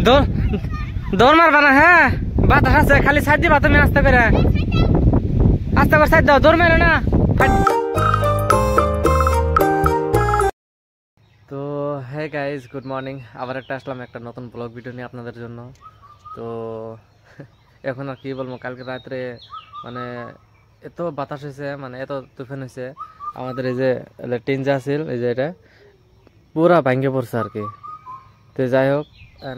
দৌড় মারবা না, হ্যাঁ বাতাস আছে, খালি সাইড দিবা তুমি আস্তে করে সাইড দাও, দৌড় মেরো না। তো হ্যাঁ গাইজ, গুড মর্নিং। আবার আসলাম একটা নতুন ব্লগ ভিডিও নিয়ে আপনাদের জন্য। তো এখন আর কি বলবো, কালকে রাত্রে মানে এত বাতাস হয়েছে, মানে এত তুফান হয়েছে, আমাদের এই যে টিন যা ছিল, এই যে এটা পুরা ভাঙ্গে পড়ছে আর কি। তো যাই হোক,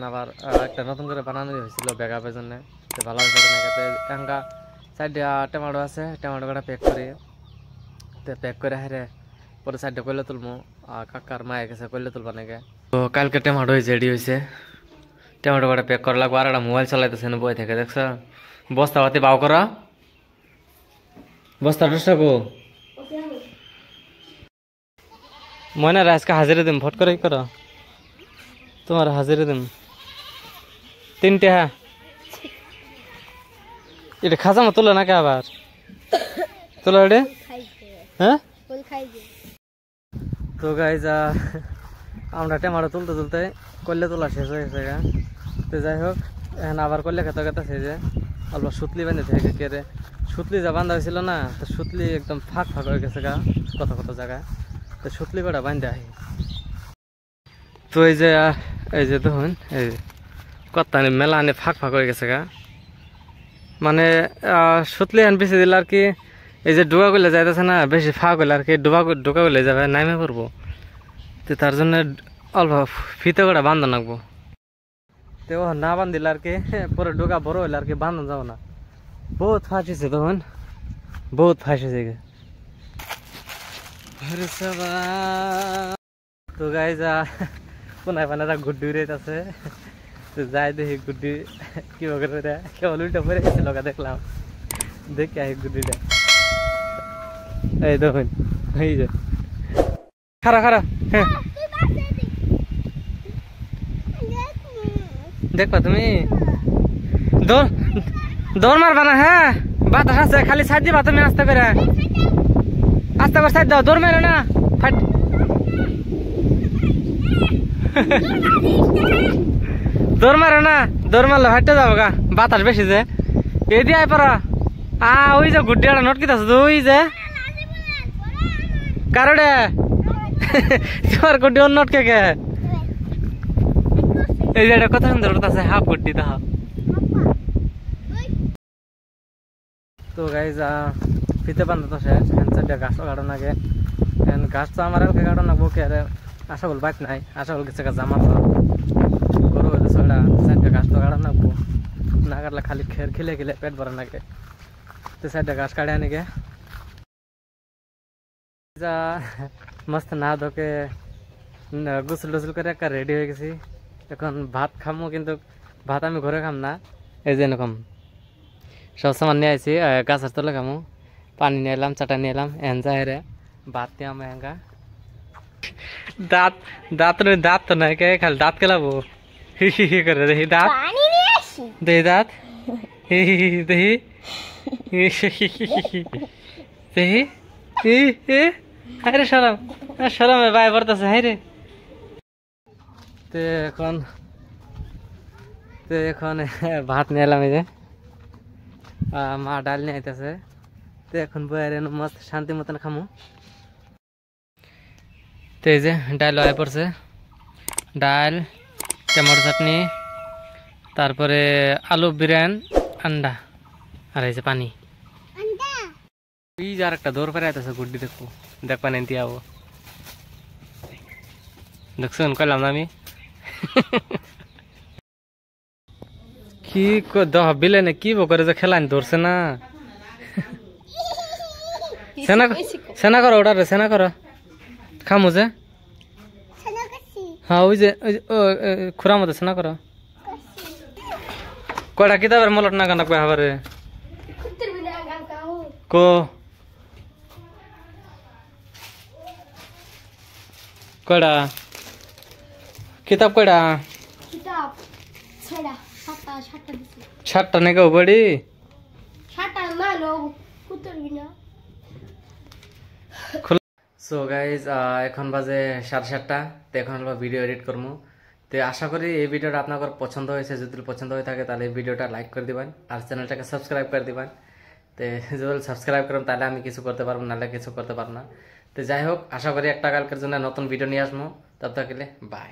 আবার একটা নতুন করে বানানো হয়েছিল ব্যাকআপের জন্য, তো ভালো হয়েছে না। এখানকা সাইডে টমেটো আছে, টমেটো কটা প্যাক করি, তো প্যাক করে হারে পরে সাইডে করলে তুলবো। কাকার মায়ের কাছে করলে তুলবা নাকি। তো কালকে টমেটো হয়েছে, রেডি হয়েছে, টমেটো কটা প্যাক করা লাগবো। আর একটা মোবাইল চালাইতেছে না বই থেকে, দেখছ বস্তা পাতি বাও করা, বস্তা টস্তা গো মনে আজকে হাজিরে দিম, ভোট করে করো তোমার হাজিরে দিম 3 টাকা। এটা খাজা মা তোলে নাকি আবার তোলা এটা, হ্যাঁ। তো গাইজ আমরা টমেটো তুলতে তুলতে করলে তোলা শেষ হয়ে গেছে গা। তো যাই হোক, এখন আবার করলে খেতে খেতেছে যে অল্প সুতলি বাঁধে থেকে কেড়ে, সুতলি যা বান্ধা হয়েছিল না, তো সুতলি একদম ফাঁক ফাঁক হয়ে গেছে গা কত কত জায়গায়। তো সুতলি কটা বাঁধে আহি। তো এই যে দেখুন, এই কত মেলা আনে ফাঁক ফাঁক হয়ে গেছে গা, মানে সুতলি আন বেশি দিলে আর কি, এই যে ডোকা করলে যাইতেছে না, বেশি ফাঁক হইলে আর কি ডোকা করলে যাবে নামে পড়বো। তো তার জন্য অল্প ফিতে করে বান্ধা নাকবো। তো না বান্ধিলে আর কি পরে ডোকা বড় হইলে আর কি বান্ধন যাবো না। বহুত ফাঁসিছে তখন, বহুত ফাঁসিছে। তো গাই যা কোনায় পানাটা গুড্ডি উড়াইতেছে, তো যাই দেখি গুড্ডি কি করে কেবল উল্টা পরে গেছিল, দেখলাম দেখি আহি গুড্ডিটা। এই দেখুন, এই যে খারা খারা, হ্যাঁ দেখবা তুমি, দৌড় মারবা না, হ্যাঁ বাতাস আছে, খালি সাইড দিবা তুমি আস্তে করে সাইড দাও, দৌড় মেরো না। দৌড় মারো না, দৌড় মারলে হাঁটতে যাবো গা, বাতাস বেশি যে এই দিয়ে আয় পারা। ওই যে গুড্ডিয়াটা নটকিত আছে, ওই যে কারোডে তোমার গুড্ডি ওর নটকে কে, এই যে কত সুন্দর আছে হাফ গুড্ডি তাহা। তো গাইজ ফিতে বান্ধা তো শেষ, চারটা গাছও কাটো নাগে, গাছ তো আমার কাটো নাকবো কে, আশা বল বাইক নাই, আশা বল কিছু গাছ আমার গরু হইতে ছড়া, চারটা গাছ তো কাটো নাকবো, না কাটলে খালি খেলে খেলে পেট ভরা নাগে। তো চারটা গাছ কাটে আনি গে মস্ত না ধোকে গোসল টোসল করে একটা রেডি হয়ে গেছি। এখন ভাত খামো, কিন্তু ভাত আমি ঘরে খাম না, এই যে এরকম সব সামান নিয়ে আসি, গাছের তলে খামো, পানি নিয়ে এলাম, চাটা নিয়ে এলাম, এন যাই ভাত দিয়ে আমি এঙ্গা দাঁত দাঁত তো নাই কে, খালি দাঁত কেলাবো হি করে, দেখি দাঁত, দেখি দাঁত, দেখি দেখি হাইরে সরম সরমে বাই পড়তেছে হাইরে। তো এখন ভাত নিয়ে এলাম, এই যে মা ডাল নিয়ে আইতেছে। তো এখন বইয়ারে মস্ত শান্তি মতন খামো। তো এই যে ডাল হয়ে পড়ছে, ডাল, টমেটো চাটনি, তারপরে আলু বিরিয়ান, আন্ডা, আর এই যে পানি। এই যে আর একটা দৌড় পারে আইতেছে গুড্ডি, দেখবা নেই আবো, দেখছেন কইলাম না আমি কি বিলে না কি করে যে খেলান ধরছে না। সেনা করো ওটা রে, সেনা করো খামু যে, হ্যাঁ ওই যে খুড়া মতো সেনা করো। কয়টা কিতাবের মলট না গানা কয় হাবারে কো কয়টা কিতাব, কয়টা 7টা নাকি বড়ি। সো গাইজ এখন বাজে 7:30, তো এখন ভিডিও এডিট করবো। তো আশা করি এই ভিডিওটা আপনাদের পছন্দ হয়েছে। যদি পছন্দ হয়ে থাকে তাহলে এই ভিডিওটা লাইক করে দিবেন আর চ্যানেলটাকে সাবস্ক্রাইব করে দিবেন। তো যদি সাবস্ক্রাইব করেন তাহলে আমি কিছু করতে পারবো, নাহলে কিছু করতে পারবো না। তো যাই হোক, আশা করি একটা কালকের জন্য নতুন ভিডিও নিয়ে আসবো। তব তক বাই।